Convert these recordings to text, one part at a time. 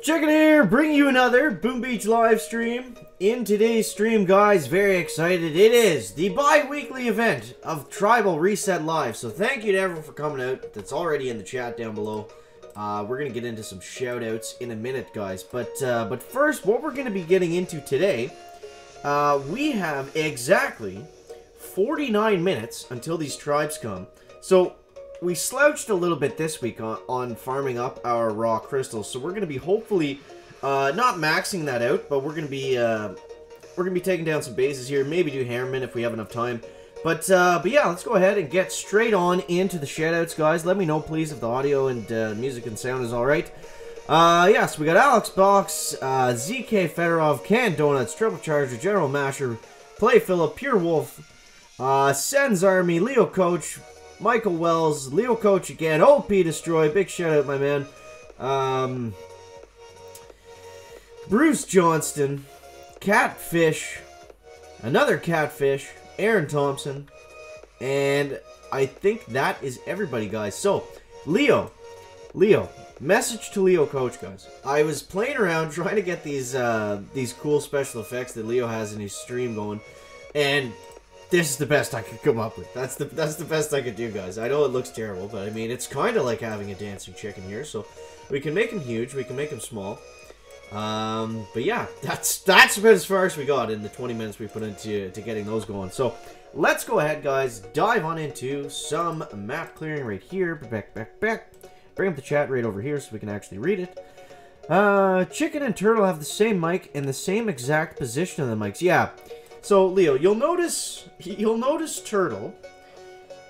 Chicken here, bringing you another Boom Beach live stream. In today's stream, guys, very excited. It is the bi-weekly event of Tribal Reset Live. So thank you to everyone for coming out. That's already in the chat down below. We're going to get into some shout-outs in a minute, guys. But first, what we're going to be getting into today, we have exactly 49 minutes until these tribes come. So we slouched a little bit this week on farming up our raw crystals, so we're going to be hopefully not maxing that out, but we're going to be taking down some bases here, maybe do Hammerman if we have enough time. But yeah, let's go ahead and get straight on into the shoutouts, guys. Let me know, please, if the audio and music and sound is all right. Yeah, so we got Alex Box, ZK Fedorov, Canned Donuts, Triple Charger, General Masher, Play Phillip, Pure Wolf, Sen's Army, Leo Coach, Michael Wells, Leo Coach again, OP Destroy, big shout out, my man. Bruce Johnston, Catfish, another Catfish, Aaron Thompson, and I think that is everybody, guys. So, Leo, message to Leo Coach, guys. I was playing around trying to get these cool special effects that Leo has in his stream going, and this is the best I could come up with. That's the best I could do, guys. I know it looks terrible, but I mean, it's kind of like having a dancing chicken here. So we can make him huge, we can make him small. But yeah, that's about as far as we got in the 20 minutes we put into getting those going. So let's go ahead, guys. Dive on into some map clearing right here. Back. Bring up the chat right over here so we can actually read it. Chicken and Turtle have the same mic in the same exact position of the mics. Yeah. So, Leo, you'll notice Turtle,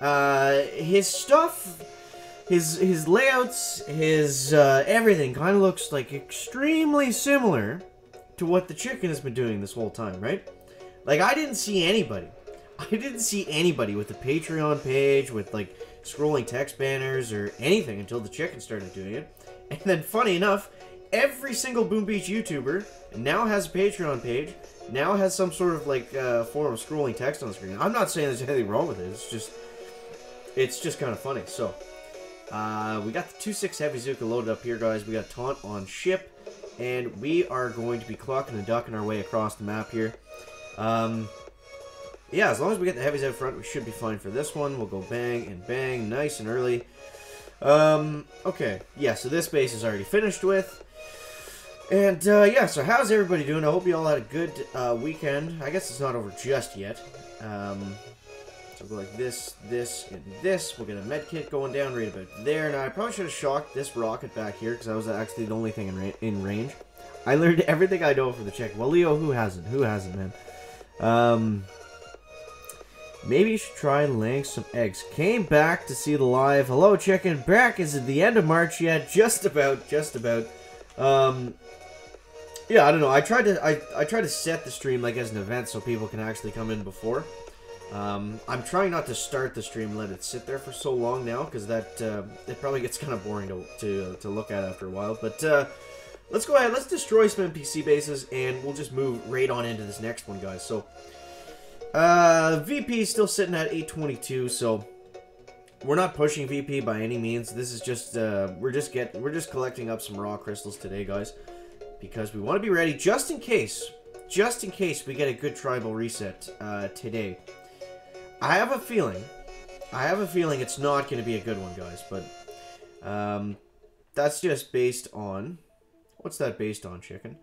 his stuff, his layouts, his everything kind of looks like extremely similar to what the Chicken has been doing this whole time, right? Like, I didn't see anybody with a Patreon page, with, like, scrolling text banners or anything until the Chicken started doing it. And then, funny enough, every single Boom Beach YouTuber now has a Patreon page, now has some sort of, like, form of scrolling text on the screen. I'm not saying there's anything wrong with it. It's just kind of funny. So, we got the 2.6 Heavy Zuka loaded up here, guys. We got Taunt on ship, and we are going to be clucking and ducking our way across the map here. Yeah, as long as we get the heavies out front, we should be fine for this one. We'll go bang and bang, nice and early. Okay. Yeah, so this base is already finished with. And, yeah, so how's everybody doing? I hope you all had a good, weekend. I guess it's not over just yet. So we'll go like this, and this. We'll get a med kit going down right about there. Now, I probably should have shocked this rocket back here, because that was actually the only thing in range. I learned everything I know from the check. Well, Leo, who hasn't? Who hasn't, man? Maybe you should try laying some eggs. Came back to see the live. Hello, Chicken. Back. Is it the end of March yet? Just about. Yeah, I don't know. I tried to set the stream like as an event so people can actually come in before. I'm trying not to start the stream and let it sit there for so long now, because that it probably gets kind of boring to look at after a while. But let's go ahead. Let's destroy some NPC bases, and we'll just move right on into this next one, guys. So VP is still sitting at 822, so we're not pushing VP by any means. This is just we're just collecting up some raw crystals today, guys, because we want to be ready just in case we get a good tribal reset today. I have a feeling it's not going to be a good one, guys, but that's just based on, what's that based on, Chicken?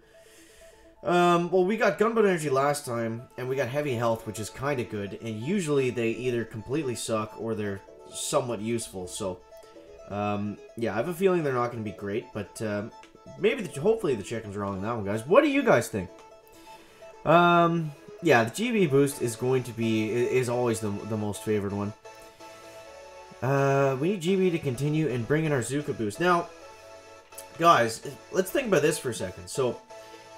Well, we got Gunboat Energy last time, and we got Heavy Health, which is kind of good, and usually they either completely suck or they're somewhat useful, so, yeah, I have a feeling they're not going to be great, but, hopefully the Chicken's wrong on that one, guys. What do you guys think? Yeah, the GB boost is going to be, is always the most favored one. We need GB to continue and bring in our Zuka boost. Now, guys, let's think about this for a second. So,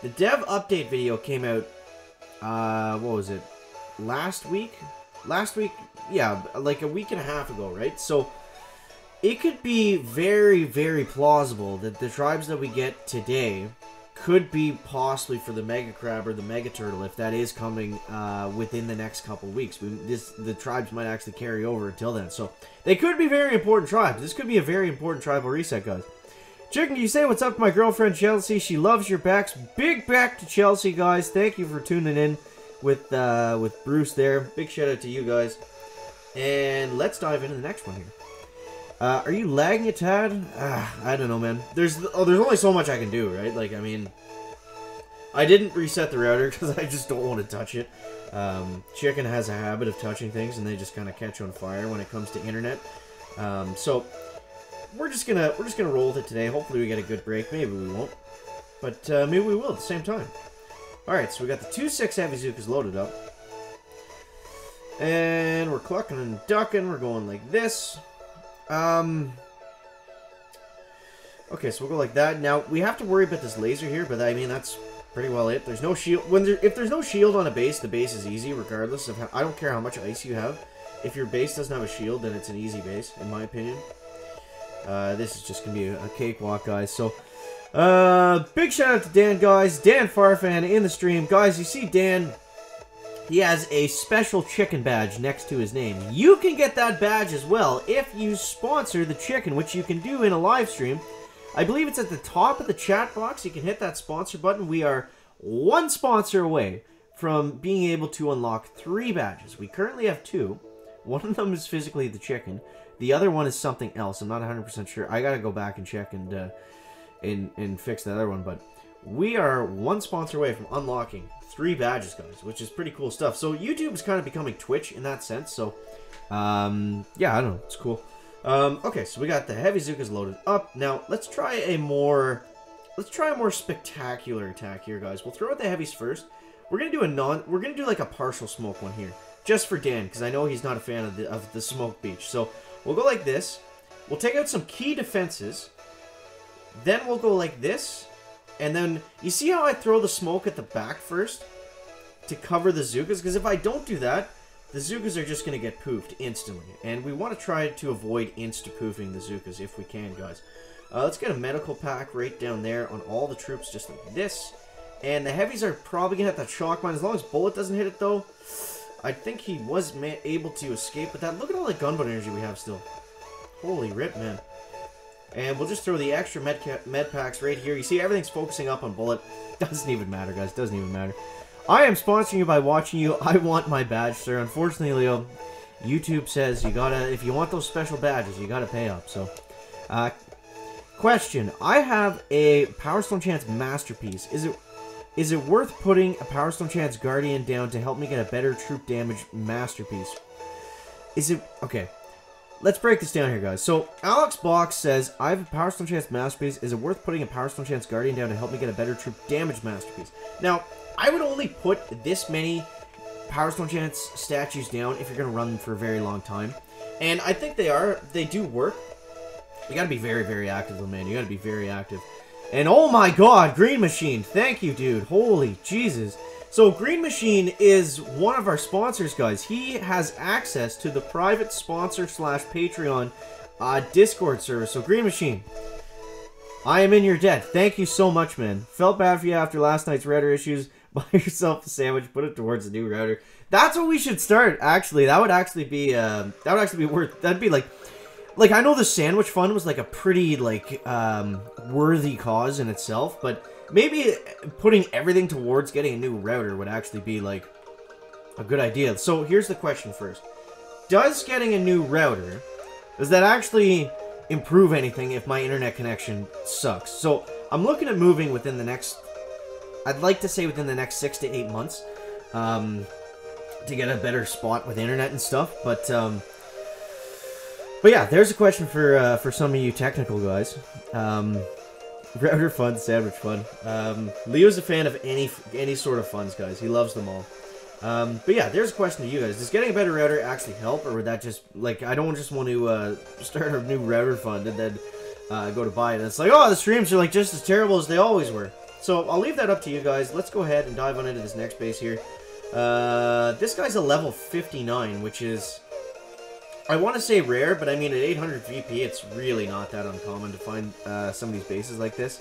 the dev update video came out, what was it, last week? Yeah, like a week and a half ago, right? So, it could be very, very plausible that the tribes that we get today could be possibly for the Mega Crab or the Mega Turtle, if that is coming within the next couple weeks. The tribes might actually carry over until then. So, they could be very important tribes. This could be a very important tribal reset, guys. Chicken, can you say what's up to my girlfriend Chelsea? She loves your backs. Big back to Chelsea, guys. Thank you for tuning in with Bruce there. Big shout out to you guys. And let's dive into the next one here. Are you lagging a tad? I don't know, man. There's only so much I can do, right? Like, I mean, I didn't reset the router because I just don't want to touch it. Chicken has a habit of touching things, and they just kind of catch on fire when it comes to internet. So we're just gonna roll with it today. Hopefully, we get a good break. Maybe we won't, but maybe we will at the same time. All right, so we got the 2.6 heavy Zookas loaded up, and we're clucking and ducking. We're going like this. Okay, so we'll go like that. Now we have to worry about this laser here, but I mean that's pretty well it. There's no shield. If there's no shield on a base, the base is easy regardless of how. I don't care how much ice you have. If your base doesn't have a shield, then it's an easy base, in my opinion. This is just gonna be a cakewalk, guys. So, big shout out to Dan, guys. Dan Farfan in the stream, guys. You see Dan? He has a special chicken badge next to his name. You can get that badge as well if you sponsor the chicken, which you can do in a live stream. I believe it's at the top of the chat box. You can hit that sponsor button. We are one sponsor away from being able to unlock 3 badges. We currently have 2. One of them is physically the chicken. The other one is something else. I'm not 100% sure. I gotta go back and check and fix the other one. But we are one sponsor away from unlocking 3 badges, guys, which is pretty cool stuff. So YouTube is kind of becoming Twitch in that sense. So yeah, I don't know. It's cool. Okay, so we got the heavy Zookas loaded up. Now let's try a more spectacular attack here, guys. We'll throw out the heavies first. We're gonna do like a partial smoke one here, just for Dan, because I know he's not a fan of the smoke beach. So we'll go like this. We'll take out some key defenses. Then we'll go like this. And then, you see how I throw the smoke at the back first? To cover the Zookas? Because if I don't do that, the Zookas are just going to get poofed instantly. And we want to try to avoid insta-poofing the Zookas if we can, guys. Let's get a medical pack right down there on all the troops, just like this. And the heavies are probably going to have that shock mine. As long as Bullet doesn't hit it, though, I think he was able to escape with that. Look at all the gunboat energy we have still. Holy rip, man. And we'll just throw the extra med packs right here. You see, everything's focusing up on Bullet. Doesn't even matter, guys. Doesn't even matter. I am sponsoring you by watching you. I want my badge, sir. Unfortunately, Leo, YouTube says you gotta, if you want those special badges, you gotta pay up. So, question. I have a Power Stone Chance Masterpiece. Is it worth putting a Power Stone Chance Guardian down to help me get a better troop damage Masterpiece? Is it... Okay. Let's break this down here, guys. So, Alex Box says, I have a Power Stone Chance Masterpiece. Is it worth putting a Power Stone Chance Guardian down to help me get a better troop damage Masterpiece? Now, I would only put this many Power Stone Chance statues down if you're going to run them for a very long time. And I think they do work. You got to be very, very active, though, man. You got to be very active. And oh my god, Green Machine. Thank you, dude. Holy Jesus. So, Green Machine is one of our sponsors, guys. He has access to the private sponsor/Patreon Discord server. So, Green Machine, I am in your debt. Thank you so much, man. Felt bad for you after last night's router issues. Buy yourself a sandwich, put it towards the new router. That's what we should start, actually. That would actually be worth... That'd be like I know the sandwich fund was like a pretty, like, worthy cause in itself, but... Maybe putting everything towards getting a new router would actually be, like, a good idea. So, here's the question first. Does getting a new router, does that actually improve anything if my internet connection sucks? So, I'm looking at moving within the next... I'd like to say within the next 6 to 8 months. To get a better spot with internet and stuff. But yeah, there's a question for some of you technical guys. Router fun, sandwich fun. Leo's a fan of any sort of funds, guys. He loves them all. But yeah, there's a question to you guys. Does getting a better router actually help, or would that just, like, I don't just want to start a new router fund and then go to buy it. And it's like, oh, the streams are like just as terrible as they always were. So I'll leave that up to you guys. Let's go ahead and dive on into this next base here. This guy's a level 59, which is... I want to say rare, but I mean, at 800 VP, it's really not that uncommon to find some of these bases like this.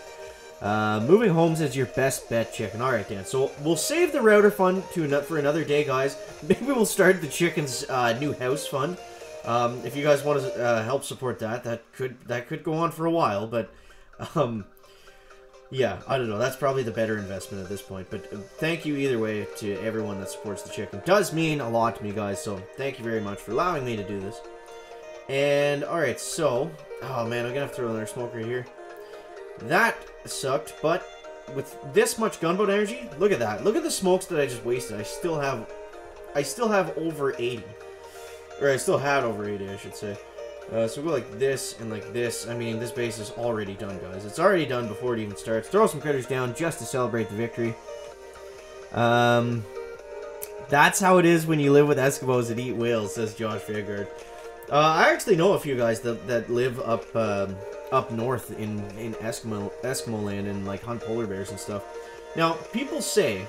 Moving homes is your best bet, chicken. Alright, Dan. So, we'll save the router fund for another day, guys. Maybe we'll start the chicken's new house fund. If you guys want to help support that, that could go on for a while. But Yeah, I don't know. That's probably the better investment at this point. But thank you either way to everyone that supports the chicken. Does mean a lot to me, guys. So thank you very much for allowing me to do this. And, alright, so... Oh, man, I'm gonna have to throw another smoker here. That sucked, but with this much gunboat energy, look at that. Look at the smokes that I just wasted. I still have over 80. Or I still had over 80, I should say. So we'll go like this and like this. I mean, this base is already done, guys. It's already done before it even starts. Throw some critters down just to celebrate the victory. That's how it is when you live with Eskimos and eat whales, says Josh Vanguard. I actually know a few guys that live up north in Eskimo land and like hunt polar bears and stuff. Now, people say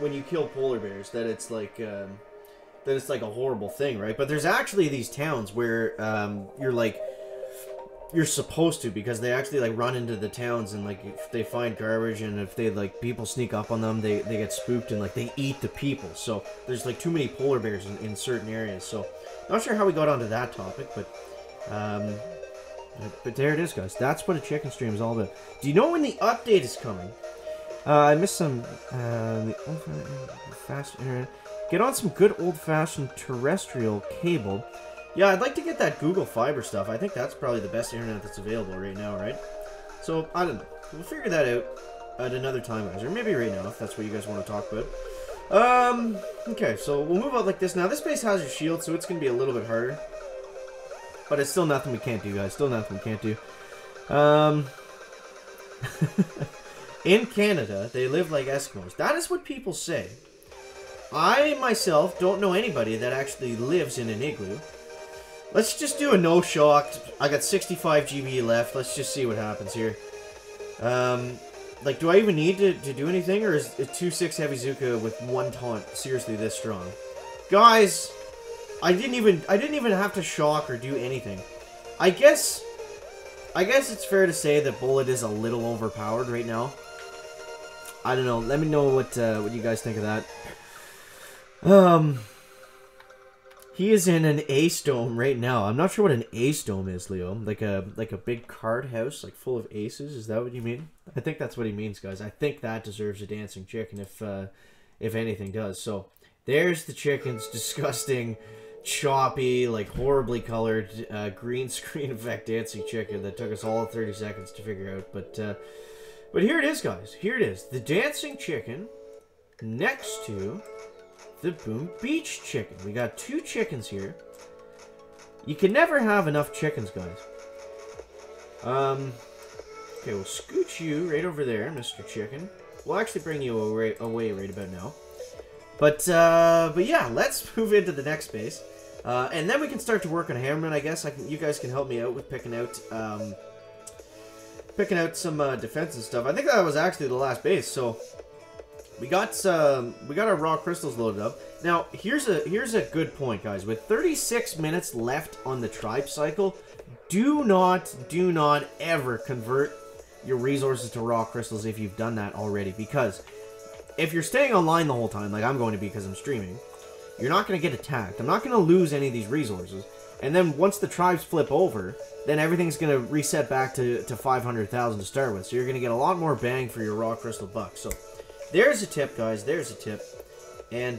when you kill polar bears that it's like a horrible thing, right? But there's actually these towns where you're supposed to, because they actually like run into the towns and like if they find garbage and if they like people sneak up on them, they get spooked and like they eat the people. So there's like too many polar bears in certain areas. So not sure how we got onto that topic, but there it is, guys. That's what a chicken stream is all about. Do you know when the update is coming? I missed some fast internet. Get on some good old-fashioned terrestrial cable. Yeah, I'd like to get that Google Fiber stuff. I think that's probably the best internet that's available right now, right? So, I don't know. We'll figure that out at another time, guys. Or maybe right now, if that's what you guys want to talk about. Okay, so we'll move out like this. Now, this base has your shield, so it's going to be a little bit harder. But it's still nothing we can't do, guys. Still nothing we can't do. In Canada, they live like Eskimos. That is what people say. I, myself, don't know anybody that actually lives in an igloo. Let's just do a no-shock. I got 65 GB left. Let's just see what happens here. Like, do I even need to do anything? Or is 2-6 Heavy Zuka with 1 taunt seriously this strong? Guys, I didn't even have to shock or do anything. I guess it's fair to say that Bullet is a little overpowered right now. I don't know. Let me know what you guys think of that. He is in an ace dome right now. I'm not sure what an ace dome is, Leo. Like a big card house, like full of aces. Is that what you mean? I think that's what he means, guys. I think that deserves a dancing chicken if anything does. So there's the chicken's disgusting, choppy, like horribly colored green screen effect dancing chicken that took us all 30 seconds to figure out. But here it is, guys. Here it is. The dancing chicken next to the Boom Beach chicken. We got 2 chickens here. You can never have enough chickens, guys. Okay, we'll scooch you right over there, Mr. Chicken. We'll actually bring you away right about now. But yeah, let's move into the next base. And then we can start to work on Hammerman, I guess. You guys can help me out with picking out some defense and stuff. I think that was actually the last base, so we got our raw crystals loaded up. Now, here's a good point, guys. With 36 minutes left on the tribe cycle, do not ever convert your resources to raw crystals if you've done that already, because if you're staying online the whole time, like I'm going to be because I'm streaming, you're not going to get attacked. I'm not going to lose any of these resources. And then once the tribes flip over, then everything's going to reset back to 500,000 to start with. So you're going to get a lot more bang for your raw crystal buck. So there's a tip, guys. There's a tip. And,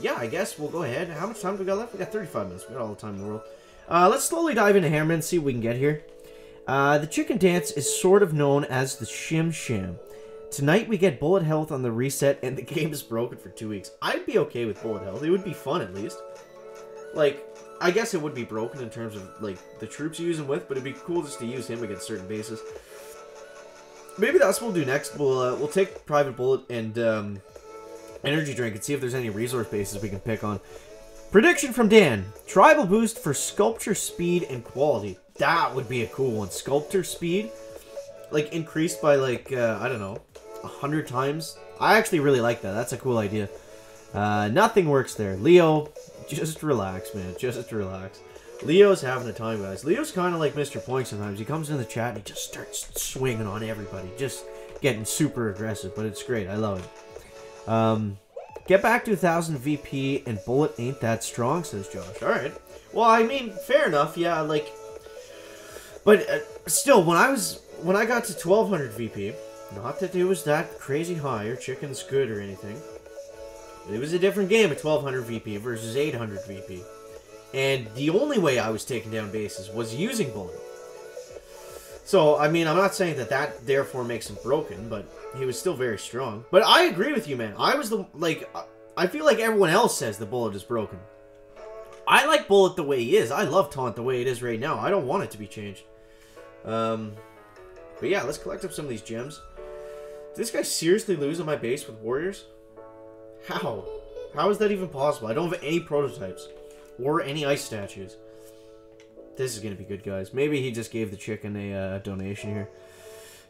yeah, I guess we'll go ahead. How much time do we got left? We got 35 minutes. We got all the time in the world. Let's slowly dive into Hammerman and see what we can get here. The chicken dance is sort of known as the Shim Sham. Tonight we get bullet health on the reset and the game is broken for 2 weeks. I'd be okay with bullet health. It would be fun at least. Like, I guess it would be broken in terms of, like, the troops you use him with, but it'd be cool just to use him against certain bases. Maybe that's what we'll do next. We'll take Private Bullet and Energy Drink and see if there's any resource bases we can pick on. Prediction from Dan. Tribal boost for Sculpture Speed and Quality. That would be a cool one. Sculptor Speed, like, increased by, like, I don't know, 100 times. I actually really like that. That's a cool idea. Nothing works there. Leo, just relax, man. Just relax. Leo's having a time, guys. Leo's kind of like Mr. Point sometimes. He comes in the chat and he just starts swinging on everybody. Just getting super aggressive, but it's great. I love it. Get back to 1,000 VP and Bullet ain't that strong, says Josh. Alright. Well, I mean, fair enough. Yeah, like... But Still, when I got to 1200 VP, not that it was that crazy high or chicken's good or anything. It was a different game at 1200 VP versus 800 VP. And the only way I was taking down bases was using bullet. So, I mean, I'm not saying that that therefore makes him broken, but he was still very strong. But I agree with you, man. I was the, like, I feel like everyone else says the bullet is broken. I like bullet the way he is. I love taunt the way it is right now. I don't want it to be changed. But yeah, let's collect up some of these gems. Did this guy seriously lose on my base with warriors? How? How is that even possible? I don't have any prototypes or any ice statues. This is going to be good, guys. Maybe he just gave the chicken a donation here.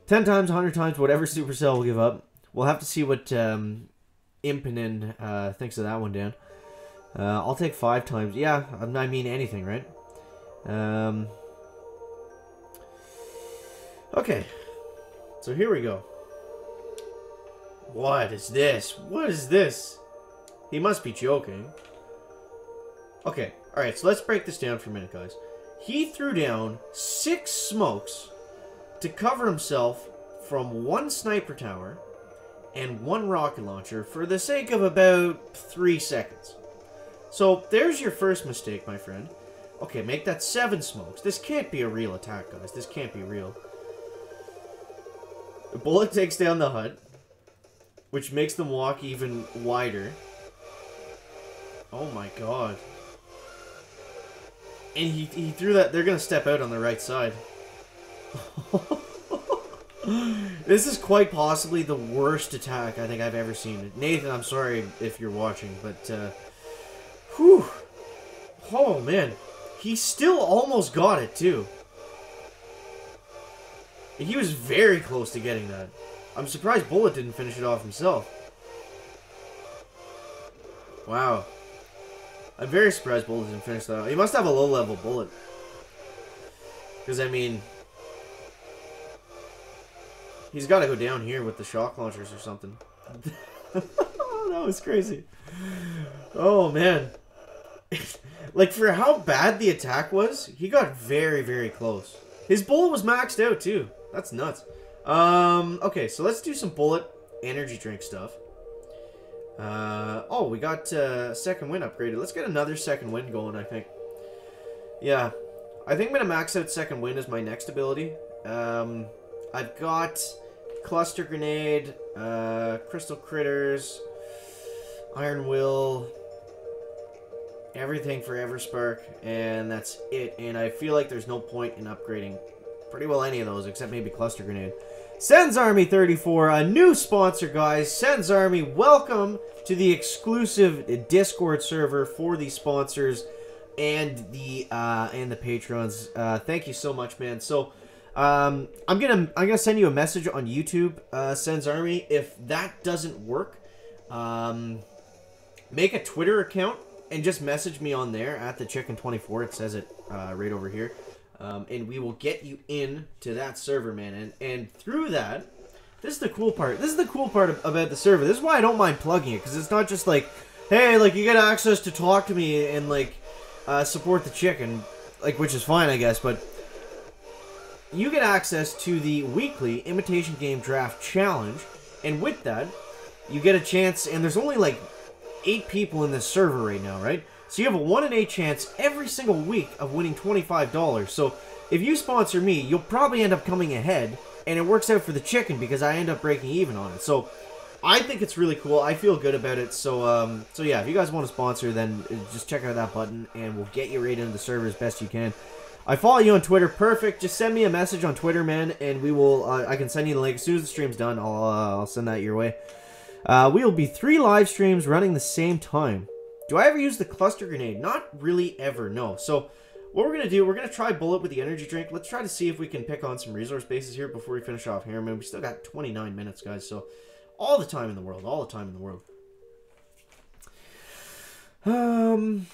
10 times, 100 times, whatever Supercell will give up. We'll have to see what Impinin thinks of that one, Dan. I'll take 5 times. Yeah, I mean anything, right? Okay. So here we go. What is this? What is this? He must be joking. Okay. Alright, so let's break this down for a minute, guys. He threw down 6 smokes to cover himself from 1 sniper tower and 1 rocket launcher for the sake of about 3 seconds. So, there's your first mistake, my friend. Okay, make that 7 smokes. This can't be a real attack, guys. This can't be real. The bullet takes down the hut, which makes them walk even wider. Oh my god. And he threw that. They're going to step out on the right side. This is quite possibly the worst attack I think I've ever seen. Nathan, I'm sorry if you're watching, but... whew. Oh, man. He still almost got it, too. He was very close to getting that. I'm surprised Bullet didn't finish it off himself. Wow. I'm very surprised Bullet didn't finish that off. He must have a low-level Bullet. Because, I mean... he's got to go down here with the shock launchers or something. That was crazy. Oh, man. Like, for how bad the attack was, he got very, very close. His bullet was maxed out, too. That's nuts. Okay, so let's do some bullet energy drink stuff. Oh, we got second wind upgraded. Let's get another second wind going, I think. Yeah. I think I'm going to max out second wind as my next ability. I've got cluster grenade, crystal critters, iron will, everything for Everspark, and that's it. And I feel like there's no point in upgrading pretty well any of those, except maybe cluster grenade. Sens Army 34, a new sponsor, guys. Sens Army, welcome to the exclusive Discord server for the sponsors and the patrons. Thank you so much, man. So I'm gonna send you a message on YouTube, Sens Army. If that doesn't work, make a Twitter account and just message me on there at the Chicken24. It says it right over here. And we will get you in to that server, man. And through that, this is the cool part. This is the cool part about the server. This is why I don't mind plugging it, because it's not just like, hey, like, you get access to talk to me and, like, support the chicken, like, which is fine, I guess, but you get access to the weekly Imitation Game Draft Challenge, and with that, you get a chance, and there's only, like, 8 people in this server right now, right? So you have a 1 in 8 chance every single week of winning $25. So if you sponsor me, you'll probably end up coming ahead, and it works out for the chicken because I end up breaking even on it. So I think it's really cool. I feel good about it. So so yeah, if you guys want to sponsor, then just check out that button, and we'll get you right into the server as best you can. I follow you on Twitter. Perfect. Just send me a message on Twitter, man, and we will. I can send you the link as soon as the stream's done. I'll send that your way. We will be 3 live streams running the same time. Do I ever use the cluster grenade? Not really ever, no. So, what we're going to do, we're going to try bullet with the energy drink. Let's try to see if we can pick on some resource bases here before we finish off Hammerman. We still got 29 minutes, guys, so all the time in the world, all the time in the world. Do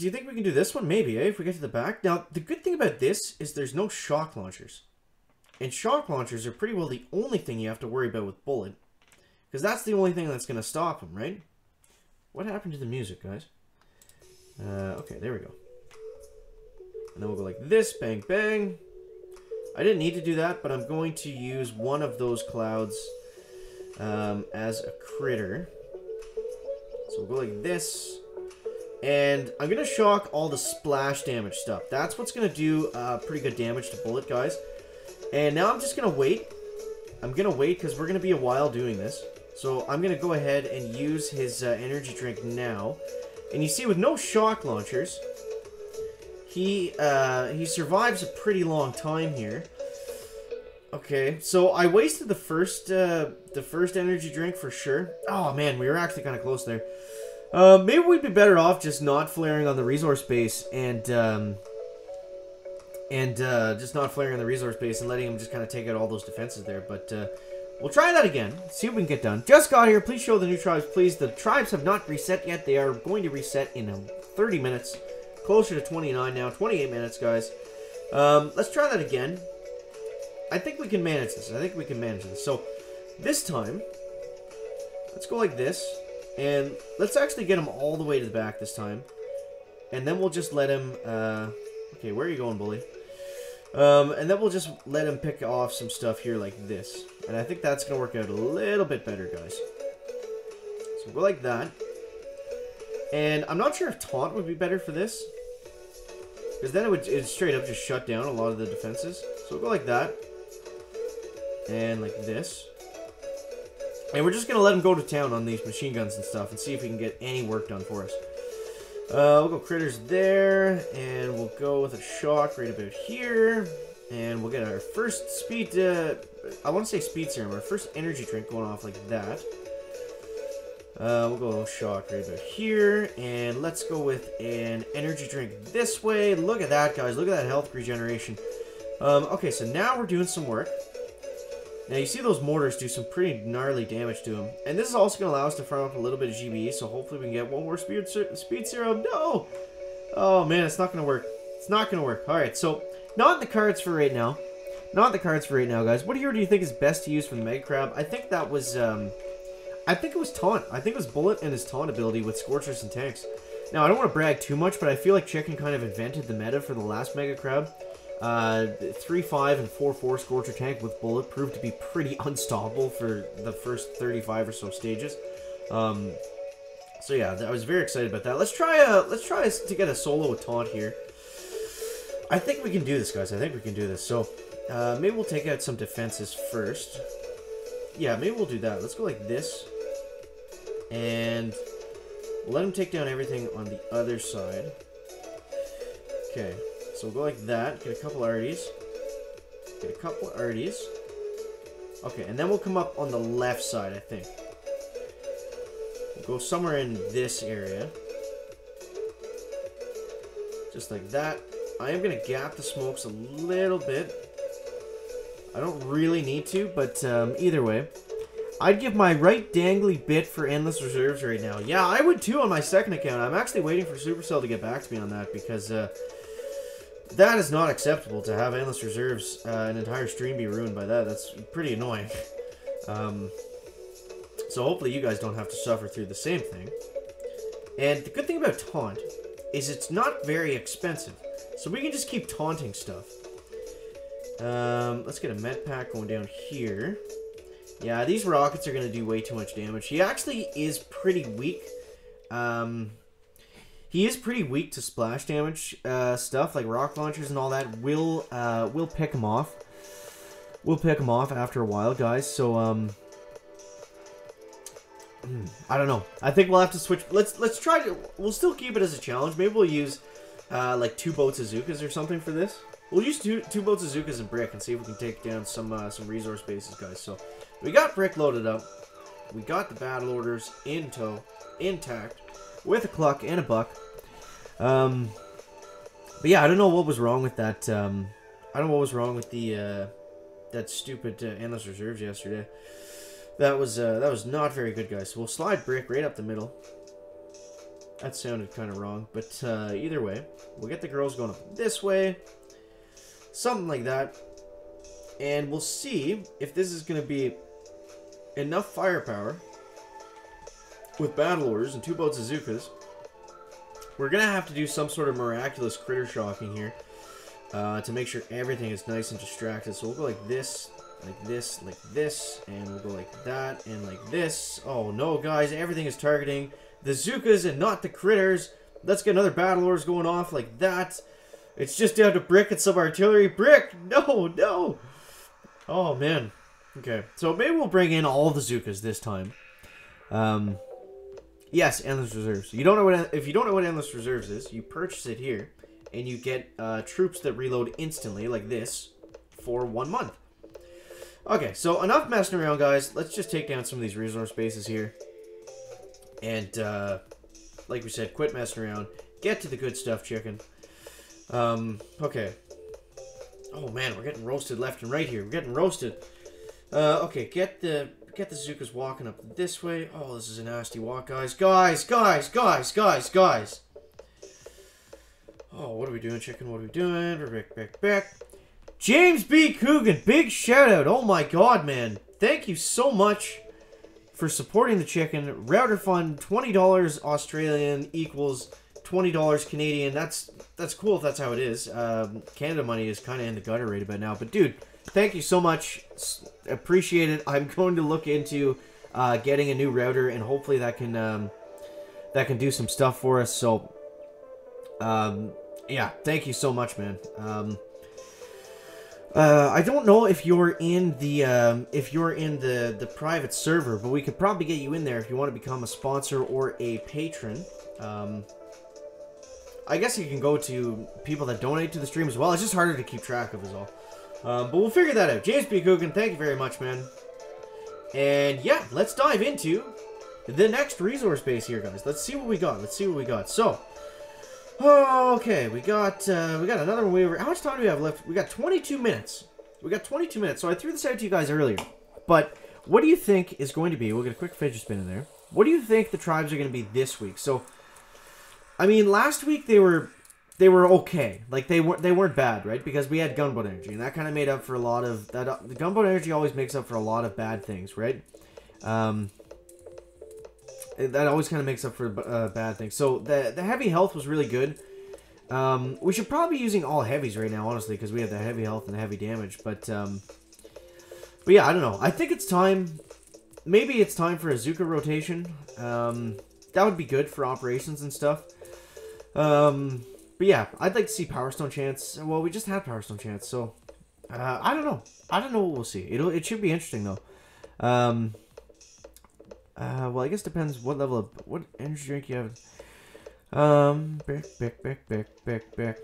you think we can do this one? Maybe, if we get to the back. Now, the good thing about this is there's no shock launchers. And shock launchers are pretty well the only thing you have to worry about with bullet. Because that's the only thing that's going to stop him, right? What happened to the music, guys? Okay, there we go. And then we'll go like this, bang, bang. I didn't need to do that, but I'm going to use one of those clouds as a critter. So we'll go like this. And I'm going to shock all the splash damage stuff. That's what's going to do pretty good damage to Bullet, guys. And now I'm just going to wait. I'm going to wait because we're going to be a while doing this. So I'm going to go ahead and use his energy drink now. And you see, with no shock launchers, he survives a pretty long time here. Okay, so I wasted the first energy drink for sure. Oh man, we were actually kind of close there. Maybe we'd be better off just not flaring on the resource base and just not flaring on the resource base and letting him just kind of take out all those defenses there. But we'll try that again. See what we can get done. Just got here. Please show the new tribes, please. The tribes have not reset yet. They are going to reset in 30 minutes. Closer to 29 now. 28 minutes, guys. Let's try that again. I think we can manage this. I think we can manage this. So, this time, let's go like this. And let's actually get him all the way to the back this time. And then we'll just let him... okay, where are you going, bully? And then we'll just let him pick off some stuff here like this. And I think that's going to work out a little bit better, guys. So go like that. And I'm not sure if taunt would be better for this. Because then it'd straight up just shut down a lot of the defenses. So we'll go like that. And like this. And we're just going to let him go to town on these machine guns and stuff. And see if we can get any work done for us. We'll go critters there. And we'll go with a shock right about here. And we'll get our first speed... I want to say speed serum. Our first energy drink going off like that. We'll go shock right about here. And let's go with an energy drink this way. Look at that, guys. Look at that health regeneration. Okay, so now we're doing some work. Now, you see those mortars do some pretty gnarly damage to him. And this is also going to allow us to farm up a little bit of GBE, so hopefully we can get one more speed serum. No! Oh, man, it's not going to work. It's not going to work. Alright, so, not in the cards for right now. Not in the cards for right now, guys. What hero do you think is best to use for the Mega Crab? I think that was, I think it was Taunt. I think it was Bullet and his Taunt ability with Scorchers and Tanks. Now, I don't want to brag too much, but I feel like Chicken kind of invented the meta for the last Mega Crab. 3-5 and 4-4 Scorcher Tank with Bullet proved to be pretty unstoppable for the first 35 or so stages. So yeah, I was very excited about that. Let's try to get a solo with Taunt here. I think we can do this, guys. I think we can do this. So maybe we'll take out some defenses first. Yeah, maybe we'll do that. Let's go like this. And we'll let him take down everything on the other side. Okay. So we'll go like that, get a couple arties. Get a couple arties. Okay, and then we'll come up on the left side, I think. We'll go somewhere in this area. Just like that. I am going to gap the smokes a little bit. I don't really need to, but either way. I'd give my right dangly bit for endless reserves right now. Yeah, I would too on my second account. I'm actually waiting for Supercell to get back to me on that because... that is not acceptable to have endless reserves, an entire stream be ruined by that. That's pretty annoying. So hopefully you guys don't have to suffer through the same thing. And the good thing about Taunt is it's not very expensive. So we can just keep taunting stuff. Let's get a med pack going down here. Yeah, these rockets are going to do way too much damage. He actually is pretty weak. He is pretty weak to splash damage stuff, like rock launchers and all that. We'll pick him off. We'll pick him off after a while, guys. So, I don't know. I think we'll have to switch. Let's try to... We'll still keep it as a challenge. Maybe we'll use, like, 2 boats of Zookas or something for this. We'll use two boats of Zookas and Brick and see if we can take down some resource bases, guys. So, we got Brick loaded up. We got the battle orders in tow, intact, with a cluck and a buck. But yeah, I don't know what was wrong with that, I don't know what was wrong with the, that stupid, endless reserves yesterday. That was not very good, guys. So we'll slide Brick right up the middle. That sounded kind of wrong, but, either way, we'll get the girls going up this way. Something like that. And we'll see if this is going to be enough firepower with battle orders and 2 boats of Zookas. We're going to have to do some sort of miraculous critter shocking here. to make sure everything is nice and distracted. So we'll go like this, like this, like this, and we'll go like that, and like this. Oh no, guys, everything is targeting the Zookas and not the critters. Let's get another battle orders going off like that. It's just down to Brick and some artillery. Brick! No, no! Oh, man. Okay, so maybe we'll bring in all the Zookas this time. Yes, Endless Reserves. You don't know what, if you don't know what Endless Reserves is, you purchase it here, and you get troops that reload instantly, like this, for 1 month. Okay, so enough messing around, guys. Let's just take down some of these resource bases here. And, like we said, quit messing around. Get to the good stuff, chicken. Okay. Oh man, we're getting roasted left and right here. We're getting roasted. Okay, get the Zookas walking up this way. Oh, this is a nasty walk, guys. Guys. Oh, what are we doing, chicken? What are we doing? Back. James B. Coogan, big shout out. Oh my god, man. Thank you so much for supporting the chicken. Router fund, $20 Australian equals $20 Canadian. That's cool if that's how it is. Canada money is kind of in the gutter right about now. But dude, thank you so much. Appreciate it. I'm going to look into getting a new router, and hopefully that can do some stuff for us. So yeah, thank you so much, man. I don't know if you're in the private server, but we could probably get you in there if you want to become a sponsor or a patron. I guess you can go to people that donate to the stream as well. It's just harder to keep track of is all. But we'll figure that out. James B. Coogan, thank you very much, man. And yeah, let's dive into the next resource base here, guys. Let's see what we got. So, okay, we got another one. How much time do we have left? We got 22 minutes. So I threw this out to you guys earlier. But what do you think is going to be? We'll get a quick fidget spin in there. What do you think the tribes are going to be this week? So, I mean, last week they were okay. Like they weren't bad, right? Because we had gunboat energy, and that kind of made up for a lot of that. The gunboat energy always makes up for a lot of bad things, right? That always kind of makes up for bad things. So the heavy health was really good. We should probably be using all heavies right now, honestly, because we have the heavy health and the heavy damage. But yeah, I don't know. I think it's time. Maybe it's time for a Zuka rotation. That would be good for operations and stuff. But yeah, I'd like to see Power Stone Chance. Well, we just had Power Stone Chance, so I don't know. I don't know what we'll see. It should be interesting though. Well, I guess it depends what level of what energy drink you have. Back.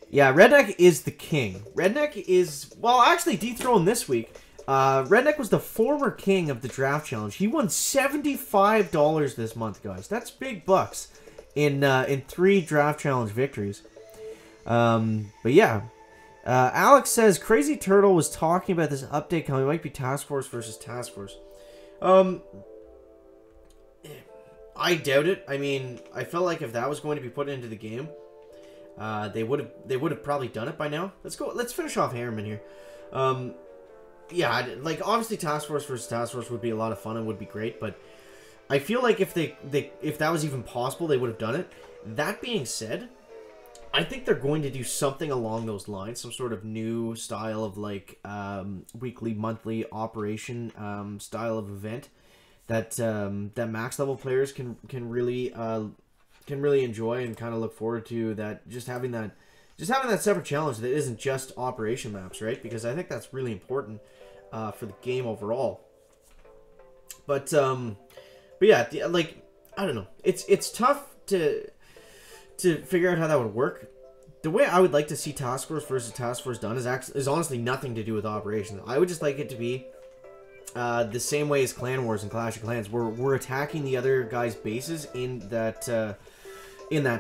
Yeah, Redneck is the king. Redneck is, well, actually dethroned this week. Redneck was the former king of the draft challenge. He won $75 this month, guys. That's big bucks in 3 draft challenge victories. But yeah, Alex says Crazy Turtle was talking about this update coming. It might be Task Force versus Task Force. I doubt it. I mean, I felt like if that was going to be put into the game, they would have probably done it by now. Let's finish off Hammerman here. Yeah, like obviously Task Force versus Task Force would be a lot of fun and would be great, but I feel like if that was even possible, they would have done it. That being said, I think they're going to do something along those lines, some sort of new style of like weekly, monthly operation style of event that max level players can really enjoy and kind of look forward to. That just having that separate challenge that isn't just operation maps, right? Because I think that's really important for the game overall. But yeah, like I don't know, it's tough to figure out how that would work. The way I would like to see Task Force versus Task Force done is honestly nothing to do with operations. I would just like it to be the same way as Clan Wars and Clash of Clans. We're attacking the other guys' bases in that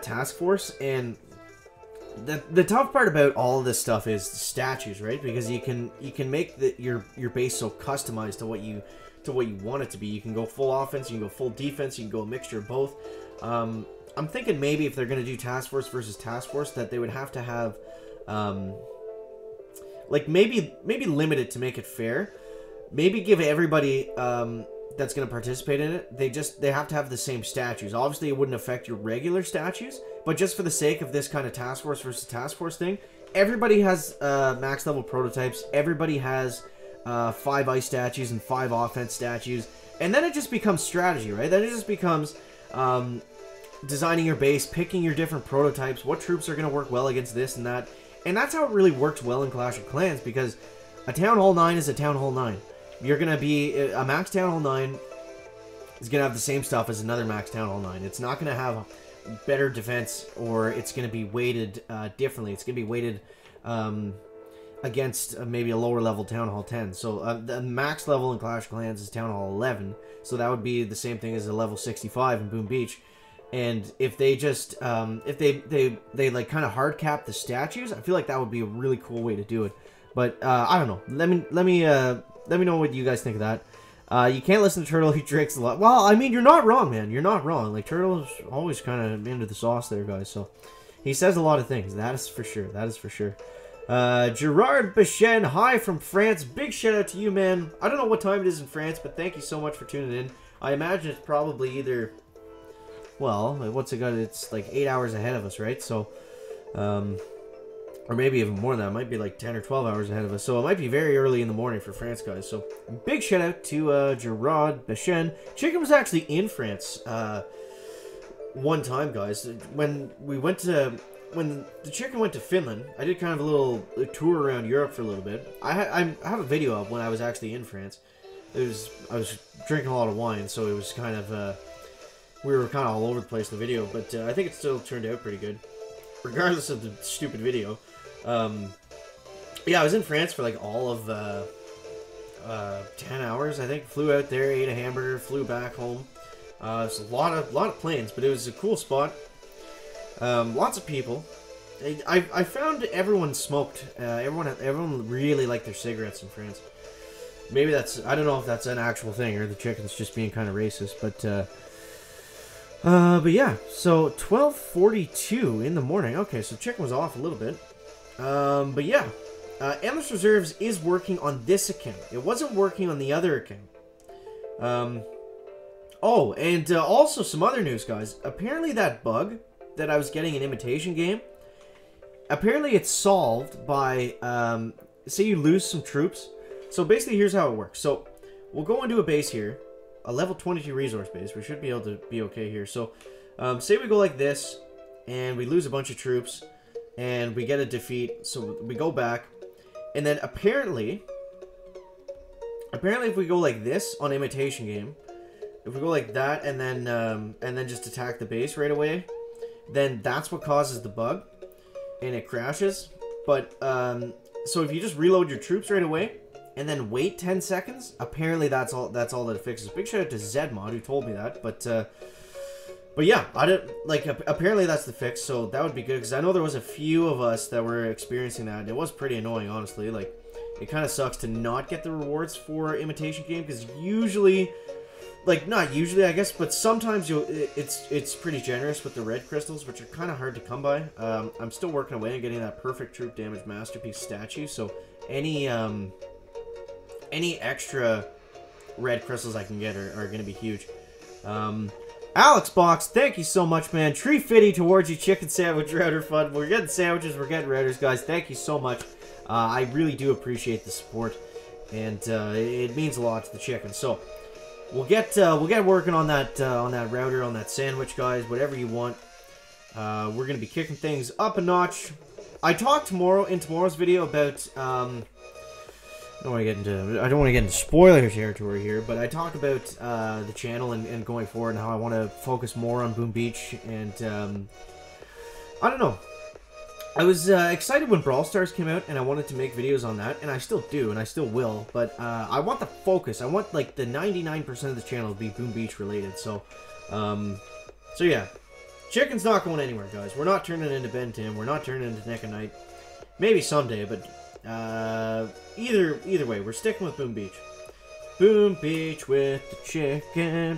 task force, and the tough part about all of this stuff is the statues, right? Because you can make your base so customized to what you want it to be. You can go full offense, you can go full defense, you can go a mixture of both. I'm thinking maybe if they're going to do Task Force versus Task Force, that they would have to have like maybe limit it to make it fair. Maybe give everybody that's going to participate in it, they have to have the same statues. Obviously, it wouldn't affect your regular statues, but just for the sake of this kind of Task Force versus Task Force thing, everybody has max level prototypes. Everybody has 5 ice statues and 5 offense statues. And then it just becomes strategy, right? Then it just becomes designing your base, picking your different prototypes, what troops are going to work well against this and that. And that's how it really works well in Clash of Clans, because a Town Hall 9 is a Town Hall 9. You're going to be... A max Town Hall 9 is going to have the same stuff as another max Town Hall 9. It's not going to have better defense, or it's going to be weighted differently. It's going to be weighted against maybe a lower level Town Hall 10. So the max level in Clash of Clans is Town Hall 11. So that would be the same thing as a level 65 in Boom Beach. And if they just, if they like kind of hard cap the statues, I feel like that would be a really cool way to do it. But I don't know. Let me know what you guys think of that. You can't listen to Turtle. He drinks a lot. Well, I mean, you're not wrong, man. You're not wrong. Like, Turtle's always kind of into the sauce there, guys. So he says a lot of things. That is for sure. That is for sure. Gerard Bichen, hi from France. Big shout out to you, man. I don't know what time it is in France, but thank you so much for tuning in. I imagine it's probably either... Well, what's it got? It's like 8 hours ahead of us, right? So, or maybe even more than that. It might be like 10 or 12 hours ahead of us. So it might be very early in the morning for France, guys. So big shout out to Gerard Bichen. Chicken was actually in France one time, guys. When the chicken went to Finland, I did kind of a little tour around Europe for a little bit. I have a video of when I was actually in France. I was drinking a lot of wine, so it was kind of... we were kind of all over the place in the video, but I think it still turned out pretty good, regardless of the stupid video. Yeah, I was in France for like all of 10 hours, I think. Flew out there, ate a hamburger, flew back home. It's a lot of planes, but it was a cool spot. Lots of people. I found everyone smoked. Everyone really liked their cigarettes in France. Maybe that's... I don't know if that's an actual thing, or the chicken's just being kind of racist, but yeah, so 12:42 in the morning. Okay, so chicken was off a little bit. But yeah, Endless Reserves is working on this account. It wasn't working on the other account. Oh, and also some other news, guys. Apparently that bug that I was getting in Imitation Game, apparently it's solved by, say you lose some troops. So basically, here's how it works. So we'll go into a base here. A level 22 resource base. We should be able to be okay here. So, say we go like this, and we lose a bunch of troops, and we get a defeat. So we go back, and then apparently if we go like this on Imitation Game, if we go like that, and then just attack the base right away, then that's what causes the bug, and it crashes. But so if you just reload your troops right away, and then wait 10 seconds, apparently that's all that it fixes. Big shout out to Zedmod who told me that, but yeah, I didn't, like, apparently that's the fix, so that would be good, because I know there was a few of us that were experiencing that, and it was pretty annoying, honestly. Like, it kind of sucks to not get the rewards for Imitation Game, because usually, like, not usually, I guess, but sometimes it's pretty generous with the red crystals, which are kind of hard to come by. I'm still working away on getting that perfect troop damage masterpiece statue, so any extra red crystals I can get are going to be huge. Alex Box, thank you so much, man. Tree Fitty towards you, chicken sandwich router fun. We're getting sandwiches, we're getting routers, guys. Thank you so much. I really do appreciate the support, and it means a lot to the chicken. So we'll get working on that router, on that sandwich, guys. Whatever you want. We're gonna be kicking things up a notch. I talked in tomorrow's video about I don't want to get into spoiler territory here, but I talk about the channel and going forward, and how I want to focus more on Boom Beach, and I don't know. I was excited when Brawl Stars came out, and I wanted to make videos on that, and I still do, and I still will, but I want the focus. I want, like, the 99% of the channel to be Boom Beach related, so yeah. Chicken's not going anywhere, guys. We're not turning into Ben Tim. We're not turning into Neck and Night. Maybe someday, but either way, we're sticking with Boom Beach. Boom Beach with the chicken.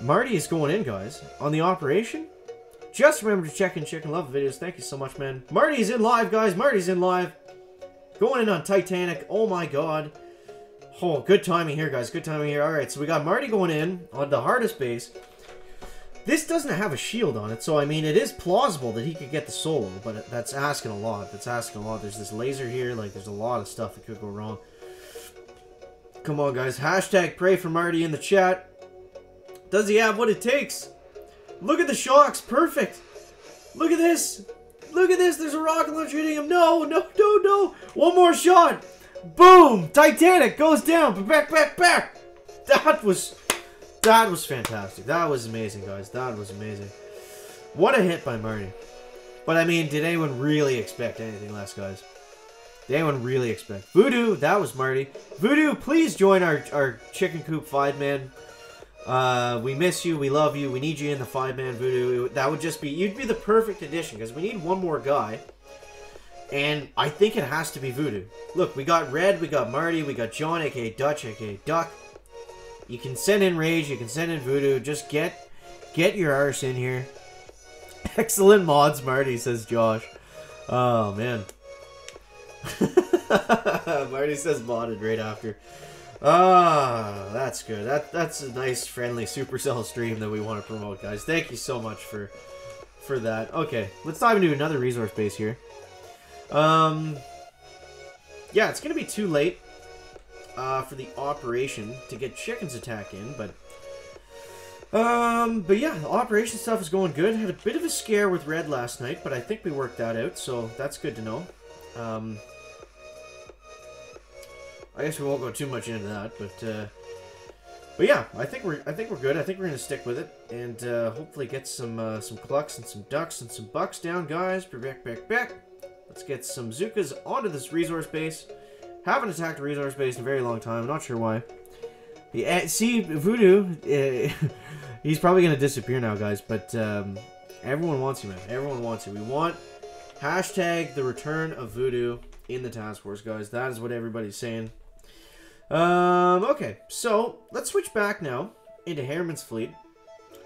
Marty is going in, guys, on the operation. Just remember to check in, chicken. Love the videos. Thank you so much, man. Marty's in live, guys. Marty's in live. Going in on Titanic. Oh my god. Oh, good timing here, guys. Good timing here. Alright, so we got Marty going in on the hardest base. This doesn't have a shield on it, so I mean, it is plausible that he could get the solo, but that's asking a lot. That's asking a lot. There's this laser here, like, there's a lot of stuff that could go wrong. Come on, guys. Hashtag pray for Marty in the chat. Does he have what it takes? Look at the shocks. Perfect. Look at this. Look at this. There's a rocket launcher hitting him. No, no, no, no. One more shot. Boom. Titanic goes down. Back, back, back. That was fantastic. That was amazing, guys. That was amazing. What a hit by Marty. But, I mean, did anyone really expect anything less, guys? Did anyone really expect? Voodoo, that was Marty. Voodoo, please join our Chicken Coop 5-man. We miss you. We love you. We need you in the 5-man Voodoo. That would just be... You'd be the perfect addition, because we need one more guy. And I think it has to be Voodoo. Look, we got Red, we got Marty, we got John, a.k.a. Dutch, a.k.a. Duck. You can send in Rage, you can send in Voodoo. Just get your arse in here. Excellent mods, Marty, says Josh. Oh, man. Marty says modded right after. Ah, that's good. That's a nice, friendly Supercell stream that we want to promote, guys. Thank you so much for that. Okay, let's dive into another resource base here. Yeah, it's gonna be too late for the operation to get Chicken's attack in, but yeah, the operation stuff is going good. Had a bit of a scare with Red last night, but I think we worked that out, so that's good to know. I guess we won't go too much into that, but yeah, I think we're good. I think we're gonna stick with it and hopefully get some clucks and some ducks and some bucks down, guys. Back. Let's get some Zukas onto this resource base. Haven't attacked a resource base in a very long time. Not sure why. Yeah, see, Voodoo, he's probably gonna disappear now, guys. But everyone wants you, man. Everyone wants you. We want hashtag the return of Voodoo in the task force, guys. That is what everybody's saying. Okay, so let's switch back now into Hammerman's fleet.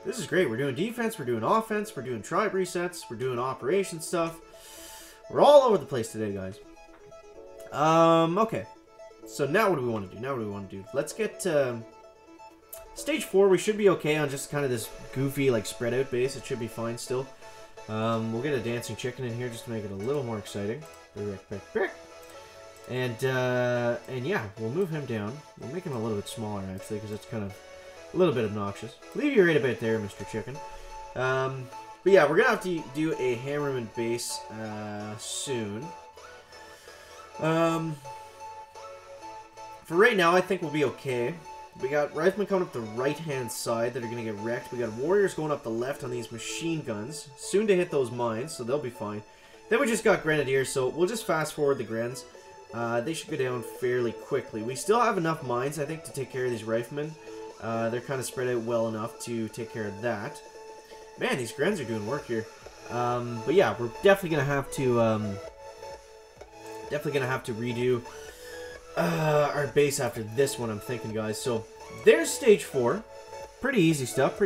This is great. We're doing defense, we're doing offense, we're doing tribe resets, we're doing operation stuff. We're all over the place today, guys. Okay. So now what do we want to do? Let's get stage 4. We should be okay on just kind of this goofy, like, spread out base. It should be fine still. We'll get a dancing chicken in here just to make it a little more exciting. And yeah, we'll move him down. We'll make him a little bit smaller, actually, because it's kind of a little bit obnoxious. Leave you right a bit there, Mr. Chicken. But yeah, we're going to have to do a Hammerman base soon. For right now, I think we'll be okay. We got Riflemen coming up the right-hand side that are going to get wrecked. We got Warriors going up the left on these machine guns. Soon to hit those mines, so they'll be fine. Then we just got Grenadiers, so we'll just fast-forward the Grens. They should go down fairly quickly. We still have enough mines, I think, to take care of these Riflemen. They're kind of spread out well enough to take care of that. Man, these Grens are doing work here. But yeah, we're definitely gonna have to redo our base after this one, I'm thinking, guys. So there's stage 4. Pretty easy stuff.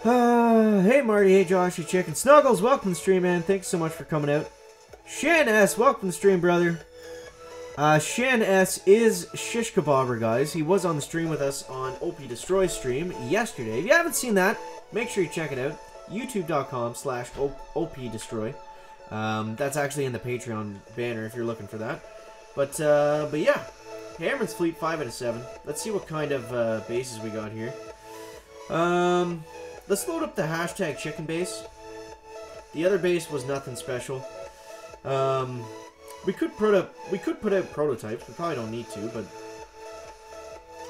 Hey Marty, hey Josh, hey Chicken. Snuggles, welcome to the stream, man. Thanks so much for coming out. Shan S, welcome to the stream, brother. Shan S is Shish Kebabber, guys. He was on the stream with us on OP Destroy stream yesterday. If you haven't seen that, make sure you check it out. YouTube.com/OP Destroy. That's actually in the Patreon banner if you're looking for that. But yeah, Hammerman's fleet 5 out of 7. Let's see what kind of bases we got here. Let's load up the hashtag chicken base. The other base was nothing special. We could put out prototypes. We probably don't need to, but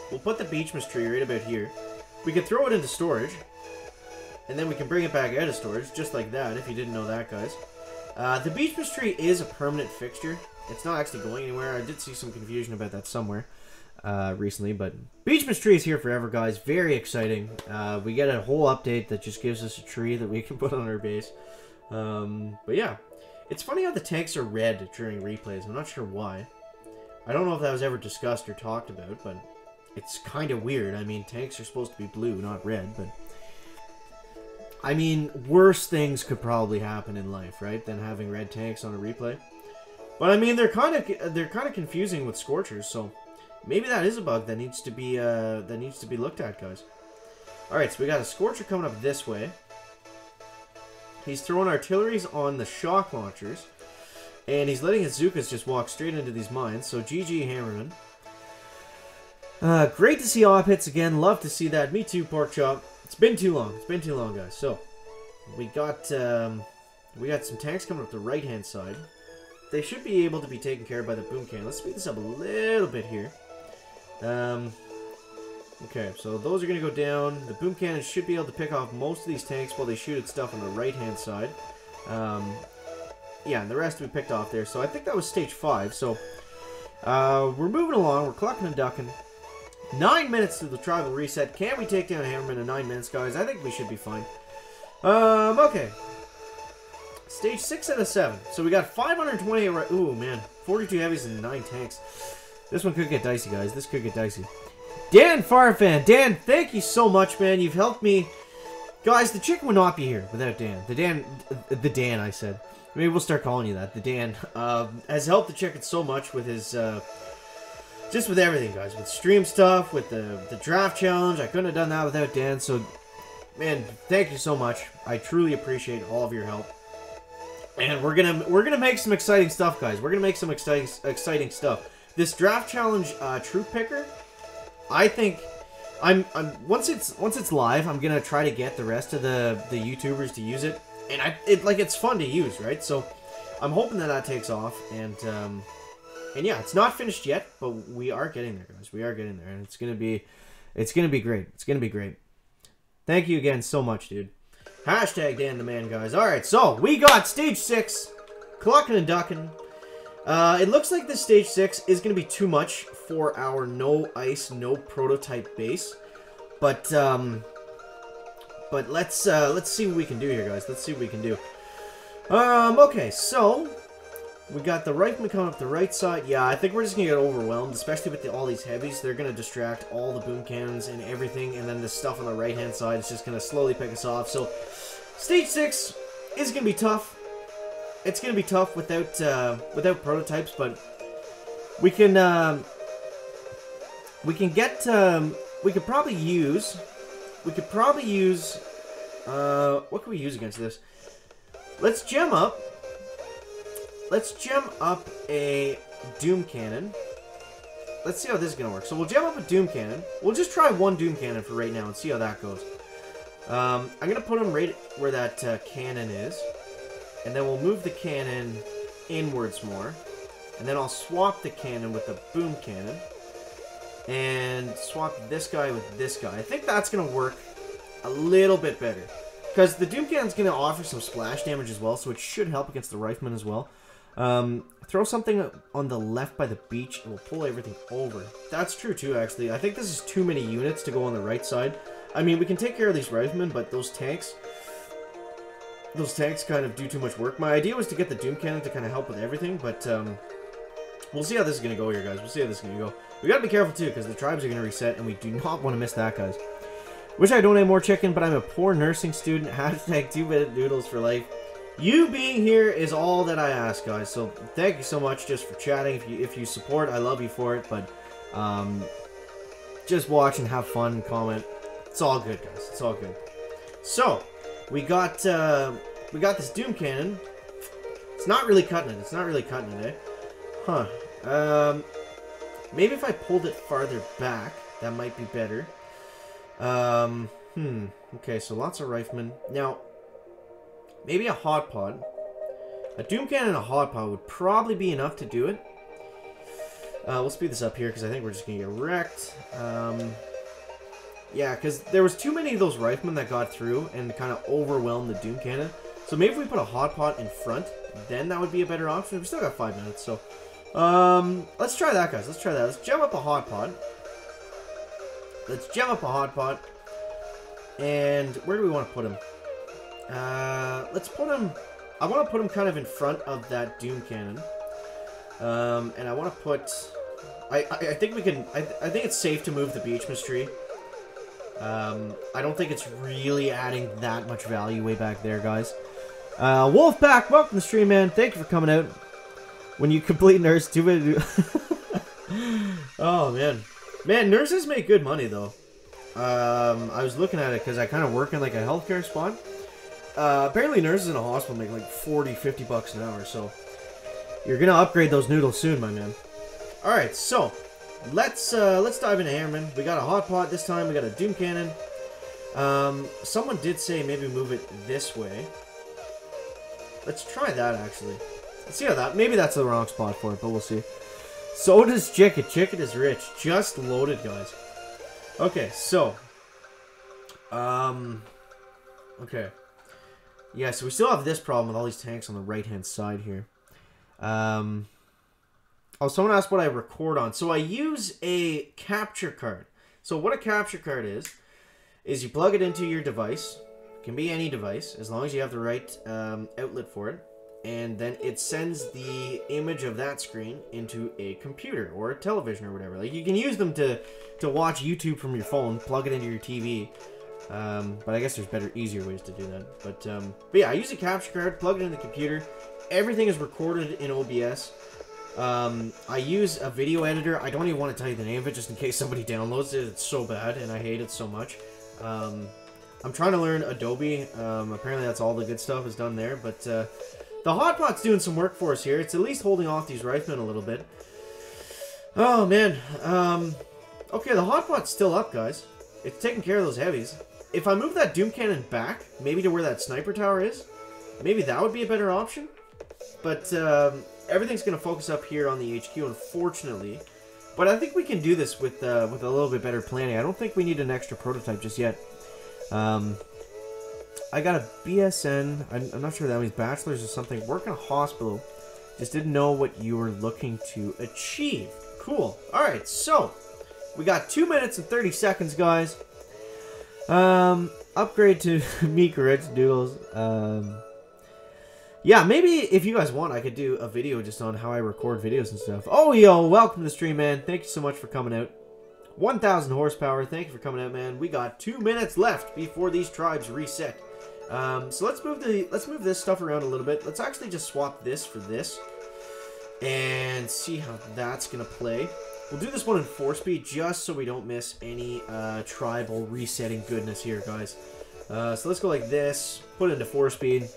we'll put the Beachmas tree right about here. We could throw it into storage, and then we can bring it back out of storage, just like that, if you didn't know that, guys. The Beachmas tree is a permanent fixture. It's not actually going anywhere. I did see some confusion about that somewhere recently, but Beachmas tree is here forever, guys. Very exciting. We get a whole update that just gives us a tree that we can put on our base. But yeah. It's funny how the tanks are red during replays. I'm not sure why. I don't know if that was ever discussed or talked about, but it's kind of weird. I mean, tanks are supposed to be blue, not red, but... I mean, worse things could probably happen in life, right, than having red tanks on a replay. But I mean, they're kind of confusing with Scorchers, so maybe that is a bug that needs to be looked at, guys. Alright, so we got a Scorcher coming up this way. He's throwing artilleries on the shock launchers. And he's letting his Zukas just walk straight into these mines. So GG Hammerman. Great to see op hits again. Love to see that. Me too, Pork Chop. It's been too long. It's been too long, guys. So, we got some tanks coming up the right-hand side. They should be able to be taken care of by the boom cannon. Let's speed this up a little bit here. Okay, so those are going to go down. The boom cannon should be able to pick off most of these tanks while they shoot at stuff on the right-hand side. Yeah, and the rest we picked off there. So I think that was stage 5. So we're moving along. We're clucking and ducking. 9 minutes to the tribal reset. Can we take down Hammerman in 9 minutes, guys? I think we should be fine. Okay. Stage 6 out of 7. So we got 528 right. Ooh, man. 42 heavies and 9 tanks. This one could get dicey, guys. This could get dicey. Dan Farfan. Dan, thank you so much, man. You've helped me. Guys, the chicken would not be here without Dan. The Dan, I said. Maybe we'll start calling you that. The Dan has helped the chicken so much with his, just with everything, guys. With stream stuff, with the draft challenge. I couldn't have done that without Dan. So, man, thank you so much. I truly appreciate all of your help. And we're gonna make some exciting stuff, guys. We're gonna make some exciting stuff. This draft challenge troop picker, I think once it's live, I'm gonna try to get the rest of the YouTubers to use it, and it's fun to use, right? So I'm hoping that takes off, and yeah, it's not finished yet, but we are getting there, guys. We are getting there, and it's gonna be great. It's gonna be great. Thank you again so much, dude. Hashtag Dan the Man, guys. All right, so we got stage 6, clucking and ducking. It looks like this stage 6 is going to be too much for our no ice, no prototype base, but let's see what we can do here, guys. Let's see what we can do. Okay, so we got the rifleman coming up the right side. Yeah, I think we're just gonna get overwhelmed, especially with all these heavies. They're gonna distract all the boom cannons and everything, and then the stuff on the right hand side is just gonna slowly pick us off. So stage 6 is gonna be tough. It's gonna be tough without prototypes, but we can probably use what can we use against this? Let's gem up a doom cannon. Let's see how this is gonna work. So we'll gem up a doom cannon. We'll just try one doom cannon for right now and see how that goes. I'm gonna put him right where that cannon is. And then we'll move the cannon inwards more. And then I'll swap the cannon with the boom cannon. And swap this guy with this guy. I think that's going to work a little bit better. Because the doom cannon's going to offer some splash damage as well. So it should help against the rifleman as well. Throw something on the left by the beach. And we'll pull everything over. That's true too, actually. I think this is too many units to go on the right side. I mean, we can take care of these riflemen, but those tanks kind of do too much work. My idea was to get the doom cannon to kind of help with everything, but we'll see how this is going to go here, guys. We'll see how this is going to go. We got to be careful, too, because the tribes are going to reset, and we do not want to miss that, guys. Wish I donate more chicken, but I'm a poor nursing student. Hashtag 2-minute noodles for life. You being here is all that I ask, guys. So thank you so much just for chatting. If you support, I love you for it, but just watch and have fun and comment. It's all good, guys. It's all good. So we got this doom cannon. It's not really cutting it. It's not really cutting it, eh? Huh. Maybe if I pulled it farther back, that might be better. Okay, so lots of riflemen. Now, maybe a hot pod. A doom cannon and a hot pod would probably be enough to do it. We'll speed this up here because I think we're just going to get wrecked. Yeah, because there was too many of those riflemen that got through and kind of overwhelmed the doom cannon. So maybe if we put a hot pot in front, then that would be a better option. We've still got 5 minutes, so let's try that, guys. Let's try that. Let's gem up a hot pot. Let's gem up a hot pot. And where do we want to put him? Let's put him. I want to put him kind of in front of that doom cannon. And I want to put. I think we can. I think it's safe to move the beach mystery. I don't think it's really adding that much value way back there, guys. Wolfpack, welcome to the stream, man. Thank you for coming out. When you complete nurse, 2 minutes. Oh, man. Man, nurses make good money, though. I was looking at it because I kind of work in like a healthcare spot. Apparently nurses in a hospital make like 40, 50 bucks an hour, so you're gonna upgrade those noodles soon, my man. Alright, so let's dive into Hammerman. We got a hot pot this time, we got a doom cannon. Someone did say maybe move it this way. Let's try that actually. Let's see how that, maybe that's the wrong spot for it, but we'll see. So does chicken. Chicken is rich. Just loaded, guys. Okay, so okay. Yeah, so we still have this problem with all these tanks on the right-hand side here. Oh, someone asked what I record on. So I use a capture card. So what a capture card is you plug it into your device. It can be any device, as long as you have the right outlet for it. And then it sends the image of that screen into a computer or a television or whatever. Like, you can use them to watch YouTube from your phone, plug it into your TV. But I guess there's better, easier ways to do that. But yeah, I use a capture card, plug it in the computer. Everything is recorded in OBS. I use a video editor. I don't even want to tell you the name of it just in case somebody downloads it. It's so bad and I hate it so much. I'm trying to learn Adobe. Apparently that's all the good stuff is done there. But the hotpot's doing some work for us here. It's at least holding off these riflemen a little bit. Oh, man. Okay, the hotpot's still up, guys. It's taking care of those heavies. If I move that doom cannon back, maybe to where that sniper tower is, maybe that would be a better option. But everything's going to focus up here on the HQ, unfortunately. But I think we can do this with a little bit better planning. I don't think we need an extra prototype just yet. I got a BSN. I'm not sure what that means. Bachelor's or something. Work in a hospital. Just didn't know what you were looking to achieve. Cool. Alright, so we got 2 minutes and 30 seconds, guys. Upgrade to Meek Rich Doodles. Yeah, maybe if you guys want, I could do a video just on how I record videos and stuff. Oh, yo, welcome to the stream, man. Thank you so much for coming out. 1,000 horsepower. Thank you for coming out, man. We got 2 minutes left before these tribes reset. So let's move this stuff around a little bit. Let's actually just swap this for this and see how that's gonna play. We'll do this one in 4-speed just so we don't miss any tribal resetting goodness here, guys. So let's go like this. Put it into 4-speed.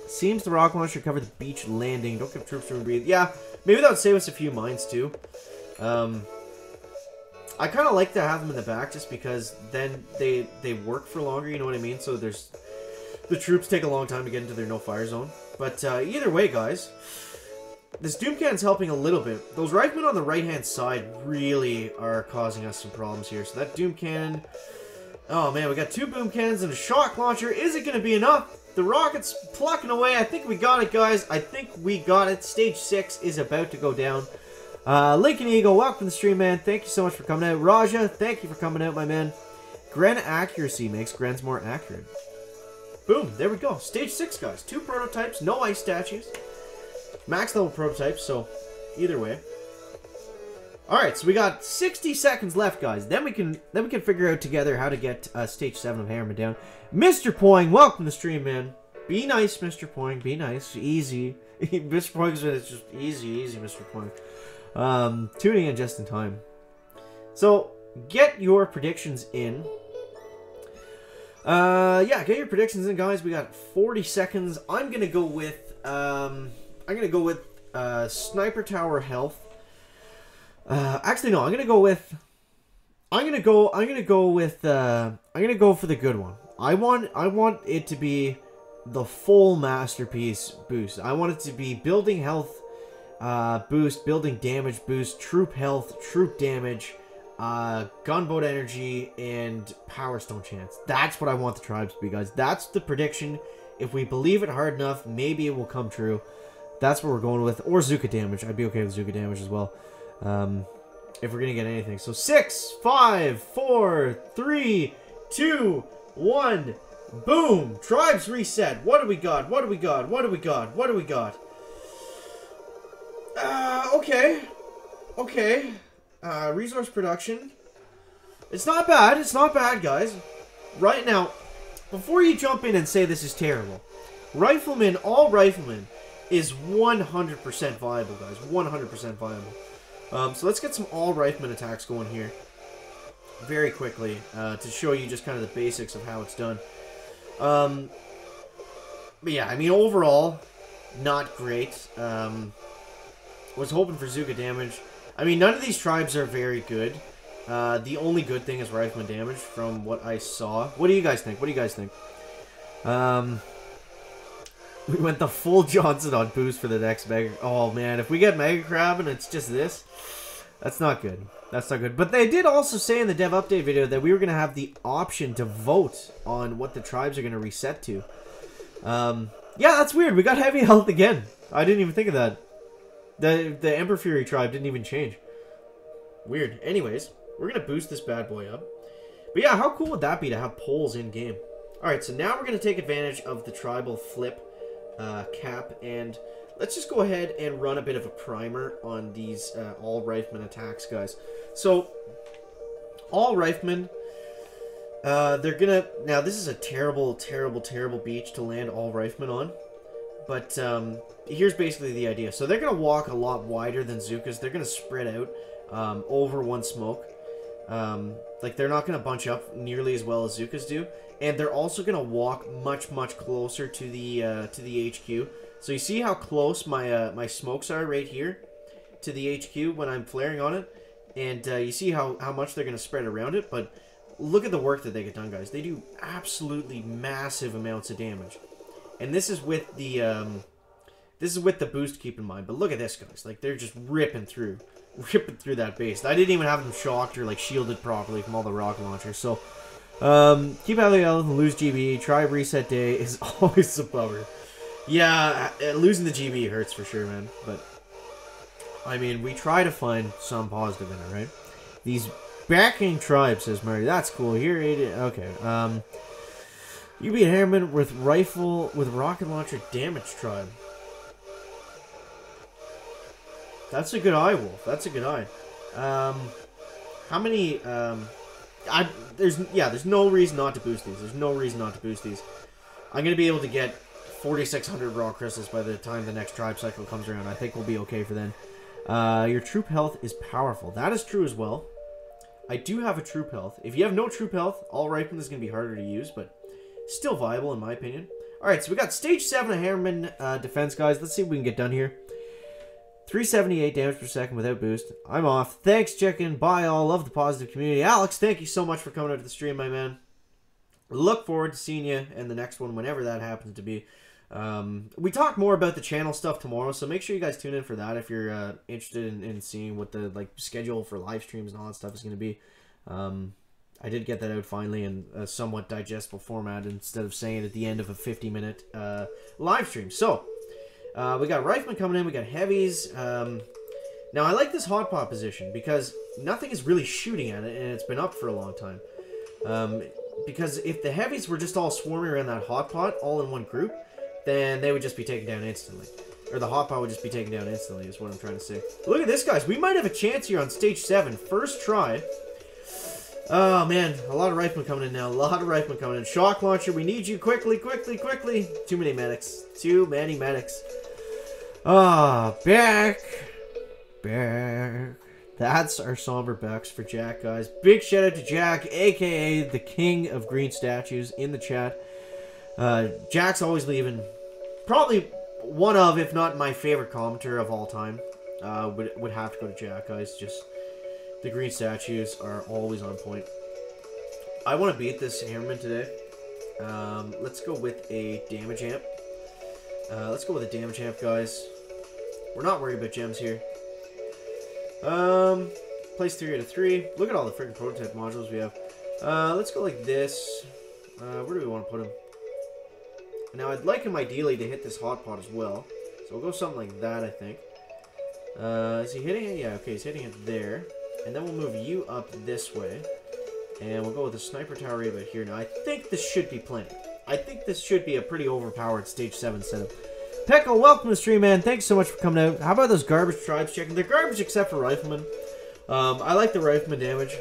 Seems the rocket launcher cover the beach landing. Don't give troops room to breathe. Yeah, maybe that would save us a few mines too. I kind of like to have them in the back just because then they work for longer, you know what I mean? So the troops take a long time to get into their no-fire zone. But either way, guys, this doom cannon's helping a little bit. Those riflemen on the right-hand side really are causing us some problems here. So that doom cannon... Oh, man, we got 2 boom cannons and a shock launcher. Is it going to be enough? The rocket's plucking away. I think we got it, guys. I think we got it. Stage 6 is about to go down. Lincoln Eagle, welcome to the stream, man. Thank you so much for coming out. Raja, thank you for coming out, my man. Gren accuracy makes Grens more accurate. Boom, there we go. Stage 6, guys. 2 prototypes, no ice statues. Max level prototypes, so either way. Alright, so we got 60 seconds left, guys. Then we can figure out together how to get stage 7 of Hammerman down. Mr. Poing, welcome to the stream, man. Be nice, Mr. Poing. Be nice. Easy. Mr. Poing's just easy, Mr. Poing. Tuning in just in time. So, get your predictions in. Yeah, get your predictions in, guys. We got 40 seconds. I'm gonna go with sniper tower health. Actually, no. I'm gonna go for the good one. I want it to be the full masterpiece boost. I want it to be building health boost, building damage boost, troop health, troop damage, gunboat energy, and power stone chance. That's what I want the tribes to be, guys. That's the prediction. If we believe it hard enough, maybe it will come true. That's what we're going with. Or Zuka damage. I'd be okay with Zuka damage as well. If we're gonna get anything. So 6, 5, 4, 3, 2, 1. Boom! Tribes reset. What do we got? What do we got? What do we got? What do we got? Okay. Okay. Resource production. It's not bad. It's not bad, guys. Right now, before you jump in and say this is terrible, Rifleman, all Rifleman, is 100% viable, guys. 100% viable. So let's get some all Rifleman attacks going here. very quickly to show you just kind of the basics of how it's done. But yeah, I mean, overall, not great. Was hoping for Zuka damage. I mean, none of these tribes are very good. The only good thing is Rifleman damage from what I saw. What do you guys think? What do you guys think? We went the full Johnson on boost for the next Mega. Oh, man. If we get Mega Crab and it's just this, that's not good. That's not good. But they did also say in the dev update video that we were going to have the option to vote on what the tribes are going to reset to. Yeah, that's weird. We got heavy health again. I didn't even think of that. The Ember Fury tribe didn't even change. Weird. Anyways, we're going to boost this bad boy up. But yeah, how cool would that be to have polls in-game? Alright, so now we're going to take advantage of the tribal flip cap, and let's just go ahead and run a bit of a primer on these all Rifleman attacks, guys. So, all Rifleman, they're going to... Now, this is a terrible, terrible, terrible beach to land all Rifleman on. But here's basically the idea. So they're going to walk a lot wider than Zuka's. They're going to spread out over one smoke. Like, they're not going to bunch up nearly as well as Zuka's do. And they're also going to walk much, much closer to the HQ. So you see how close my my smokes are right here to the HQ when I'm flaring on it? And you see how much they're going to spread around it? But look at the work that they get done, guys. They do absolutely massive amounts of damage. And this is with the boost, keep in mind. But look at this, guys. Like, they're just ripping through that base. I didn't even have them shocked or, like, shielded properly from all the rocket launchers. So, keep having health and lose GB. Tribe reset day is always a bummer. Yeah, losing the GB hurts for sure, man. But, I mean, we try to find some positive in it, right? These backing tribes, says Murray. That's cool. Here, okay. You beat Hammerman with rifle with rocket launcher damage tribe. That's a good eye, Wolf. That's a good eye. How many? There's no reason not to boost these. There's no reason not to boost these. I'm gonna be able to get 4,600 raw crystals by the time the next tribe cycle comes around. I think we'll be okay for then. Your troop health is powerful. That is true as well. I do have a troop health. If you have no troop health, all Rifleman is gonna be harder to use, but still viable, in my opinion. Alright, so we got stage 7 of Hammerman defense, guys. Let's see what we can get done here. 378 damage per second without boost. I'm off. Thanks, chicken. Bye, all. Love the positive community. Alex, thank you so much for coming out to the stream, my man. Look forward to seeing you in the next one, whenever that happens to be. We talk more about the channel stuff tomorrow, so make sure you guys tune in for that if you're interested in seeing what the schedule for live streams and all that stuff is going to be. I did get that out finally in a somewhat digestible format instead of saying it at the end of a 50-minute live stream. So, we got Rifleman coming in, we got Heavies. Now, I like this hot pot position because nothing is really shooting at it, and it's been up for a long time. Because if the Heavies were just all swarming around that hot pot, all in one group, then they would just be taken down instantly. Or the hot pot would just be taken down instantly, is what I'm trying to say. Look at this, guys. We might have a chance here on stage 7. First try. Oh, man. A lot of Riflemen coming in now. A lot of Riflemen coming in. Shock launcher. We need you quickly, quickly, quickly. Too many medics. Too many medics. Ah, back. Back. That's our somber backs for Jack, guys. Big shout out to Jack, a.k.a. the king of green statues, in the chat. Jack's always leaving. Probably one of, if not my favorite commenter of all time. Would have to go to Jack, guys. Just... the green statues are always on point. I want to beat this Hammerman today. Let's go with a damage amp. Let's go with a damage amp, guys. We're not worried about gems here. Place 3 out of 3. Look at all the freaking prototype modules we have. Let's go like this. Where do we want to put him? Now, I'd like him ideally to hit this hot pot as well. So we'll go something like that, I think. Is he hitting it? Yeah, okay, he's hitting it there. And then we'll move you up this way. And we'll go with a sniper tower right about here. Now, I think this should be plenty. I think this should be a pretty overpowered stage 7 setup. Pekko, welcome to the stream, man. Thanks so much for coming out. How about those garbage tribes checking? They're garbage except for Rifleman. I like the Rifleman damage.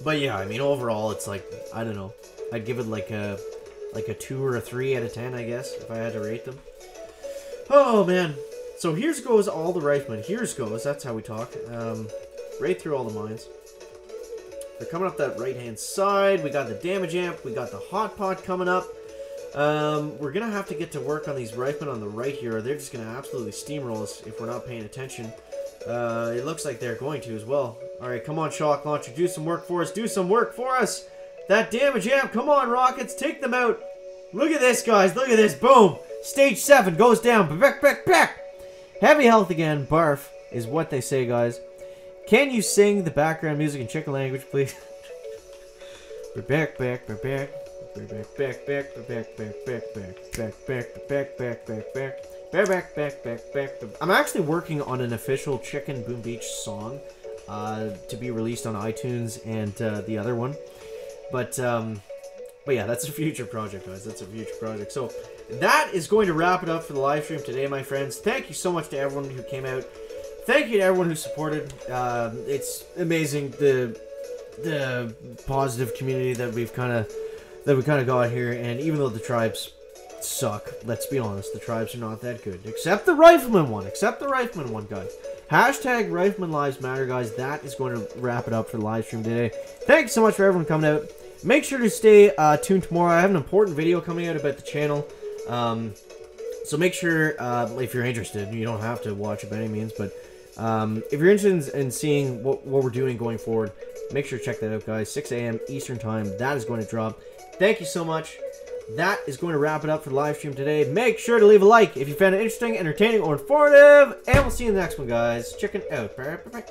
But yeah, I mean, overall, it's like, I don't know. I'd give it like a 2 or a 3 out of 10, I guess, if I had to rate them. Oh, man. So here's goes all the Riflemen. Here's goes. That's how we talk. Right through all the mines. They're coming up that right-hand side. We got the damage amp. We got the hot pot coming up. We're going to have to get to work on these riflemen on the right here. They're just going to absolutely steamroll us if we're not paying attention. It looks like they're going to as well. Alright, come on, Shock Launcher. Do some work for us. Do some work for us. That damage amp. Come on, rockets. Take them out. Look at this, guys. Look at this. Boom. Stage 7 goes down. Back, back, back. Heavy health again. Barf is what they say, guys. Can you sing the background music in chicken language, please? Back, back, back, back. Back, back, back, back, back, back, back, back, back, back, back, back, back, back, back, back. I'm actually working on an official Chicken Boom Beach song to be released on iTunes and the other one. But yeah, that's a future project, guys. That's a future project. So that is going to wrap it up for the live stream today, my friends. Thank you so much to everyone who came out. Thank you to everyone who supported. It's amazing the positive community that we kind of got here. And even though the tribes suck, let's be honest, the tribes are not that good. Except the Rifleman one. Except the Rifleman one, guys. Hashtag Rifleman Lives Matter, guys. That is going to wrap it up for the live stream today. Thank you so much for everyone coming out. Make sure to stay tuned tomorrow. I have an important video coming out about the channel. So make sure, if you're interested, you don't have to watch it by any means, but if you're interested in seeing what we're doing going forward, make sure to check that out, guys. 6 a.m. Eastern Time. That is going to drop. Thank you so much. That is going to wrap it up for the live stream today. Make sure to leave a like if you found it interesting, entertaining, or informative. And we'll see you in the next one, guys. Chicken out. Bye, bye, bye.